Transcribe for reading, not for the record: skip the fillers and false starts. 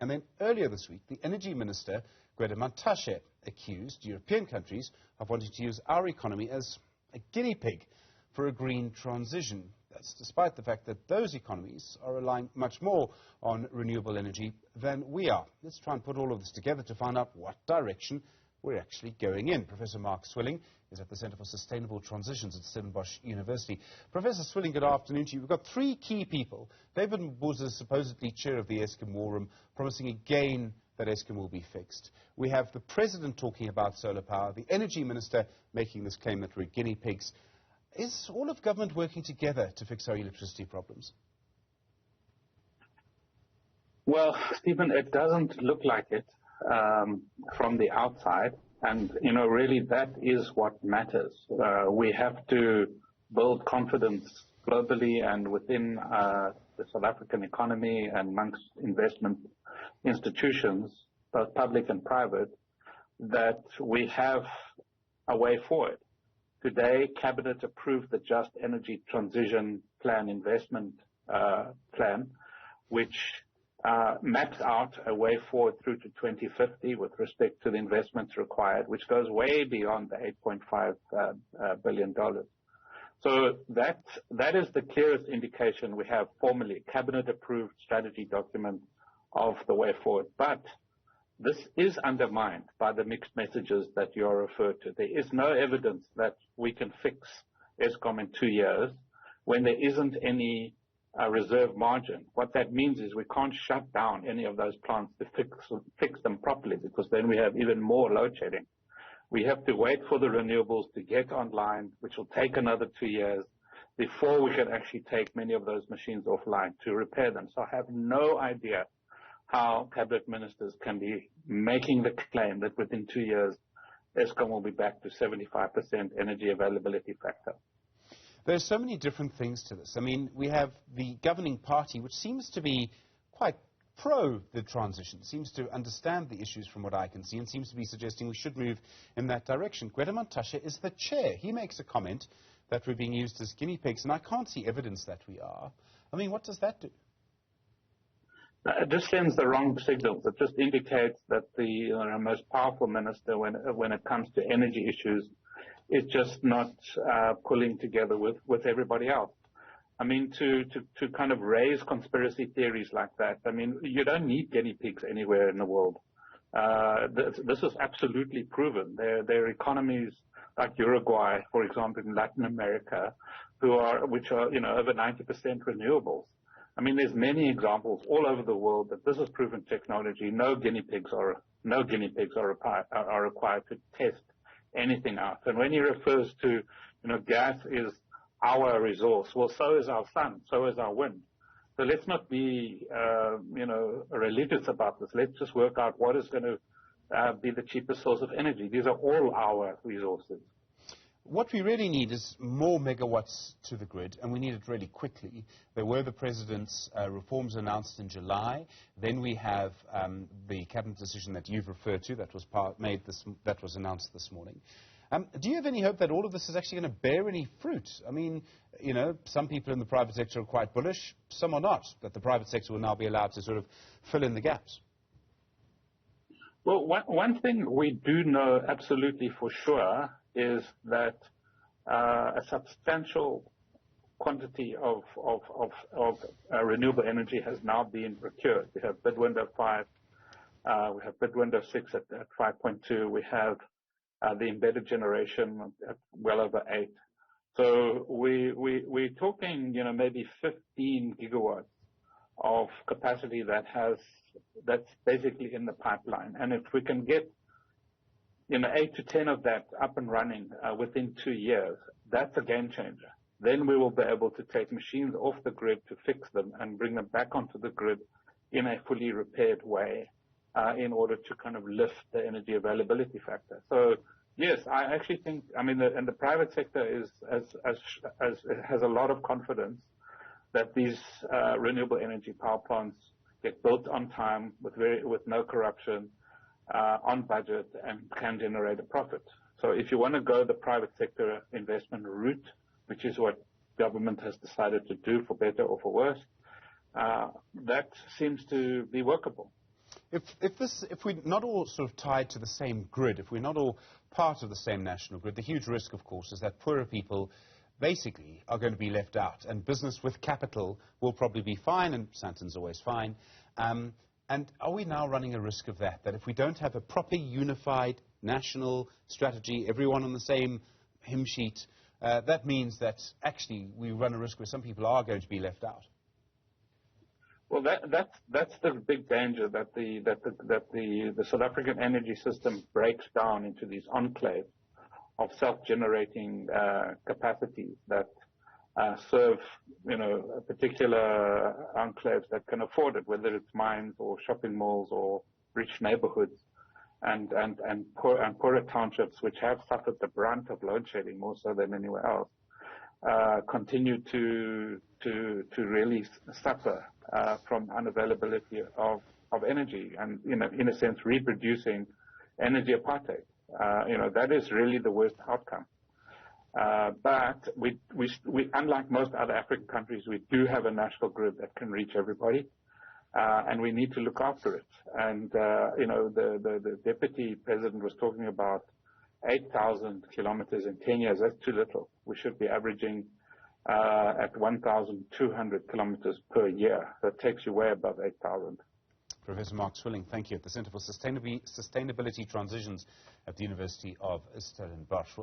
And then earlier this week, the Energy Minister, Gwede Mantashe, accused European countries of wanting to use our economy as a guinea pig for a green transition. That's despite the fact that those economies are relying much more on renewable energy than we are. Let's try and put all of this together to find out what direction we're actually going in. Professor Mark Swilling is at the Centre for Sustainable Transitions at Stellenbosch University. Professor Swilling, good afternoon to you. We've got three key people. David Mbuza, supposedly chair of the Eskom War Room, promising again that Eskom will be fixed. We have the President talking about solar power, the Energy Minister making this claim that we're guinea pigs. Is all of government working together to fix our electricity problems? Well, Stephen, it doesn't look like it from the outside. And, really that is what matters. We have to build confidence globally and within the South African economy and amongst investment institutions, both public and private, that we have a way forward. Today, Cabinet approved the Just Energy Transition Plan investment plan, which maps out a way forward through to 2050 with respect to the investments required, which goes way beyond the $8.5 billion. So that is the clearest indication we have formally, Cabinet-approved strategy document of the way forward. But this is undermined by the mixed messages that you are referred to. There is no evidence that we can fix Eskom in 2 years when there isn't any reserve margin. What that means is we can't shut down any of those plants to fix them properly, because then we have even more load shedding. We have to wait for the renewables to get online, which will take another 2 years before we can actually take many of those machines offline to repair them. So I have no idea how cabinet ministers can be making the claim that within 2 years Eskom will be back to 75% energy availability factor. There's so many different things to this. I mean, we have the governing party, which seems to be quite pro the transition, seems to understand the issues from what I can see, and seems to be suggesting we should move in that direction. Gwede Mantashe is the chair. He makes a comment that we're being used as guinea pigs, and I can't see evidence that we are. I mean, what does that do? It just sends the wrong signals. It just indicates that the most powerful minister, when it comes to energy issues, is just not pulling together with everybody else. I mean, to kind of raise conspiracy theories like that, I mean, you don't need guinea pigs anywhere in the world. This is absolutely proven. There are economies like Uruguay, for example, in Latin America, which are over 90% renewables. I mean, there's many examples all over the world that this is proven technology. No guinea pigs are required to test anything out. And when he refers to, gas is our resource, well, so is our sun, so is our wind. So let's not be, religious about this. Let's just work out what is going to be the cheapest source of energy. These are all our resources. What we really need is more megawatts to the grid, and we need it really quickly. There were the President's reforms announced in July. Then we have the cabinet decision that you've referred to that was announced this morning. Do you have any hope that all of this is actually going to bear any fruit? I mean, some people in the private sector are quite bullish, some are not, that the private sector will now be allowed to sort of fill in the gaps. Well, one thing we do know absolutely for sure is that a substantial quantity of renewable energy has now been procured. We have bid window 5, we have bid window 6 at 5.2, we have the embedded generation at well over 8. So we're talking, maybe 15 gigawatts of capacity that's basically in the pipeline. And if we can get 8 to 10 of that up and running within 2 years, that's a game changer. Then we will be able to take machines off the grid to fix them and bring them back onto the grid in a fully repaired way in order to kind of lift the energy availability factor. So yes, I actually think, and the private sector has a lot of confidence that these renewable energy power plants get built on time with no corruption, on budget, and can generate a profit. So if you want to go the private sector investment route, which is what government has decided to do for better or for worse, that seems to be workable. If we're not all sort of tied to the same grid, if we're not all part of the same national grid, the huge risk, of course, is that poorer people basically are going to be left out, and business with capital will probably be fine, and Santon's always fine. And are we now running a risk of that if we don't have a proper unified national strategy, everyone on the same hymn sheet, that means that actually we run a risk where some people are going to be left out? Well, that's the big danger, that the South African energy system breaks down into these enclaves of self-generating capacities that serve, particular enclaves that can afford it, whether it's mines or shopping malls or rich neighborhoods, and poorer townships, which have suffered the brunt of load shedding more so than anywhere else, continue to really suffer from unavailability of energy, and in a sense reproducing energy apartheid. That is really the worst outcome. But we, unlike most other African countries, we do have a national grid that can reach everybody, and we need to look after it. And the deputy president was talking about 8,000 kilometers in 10 years. That's too little. We should be averaging at 1,200 kilometers per year. That takes you way above 8,000. Professor Mark Swilling, thank you, at the Centre for Sustainability Transitions at the University of Stellenbosch.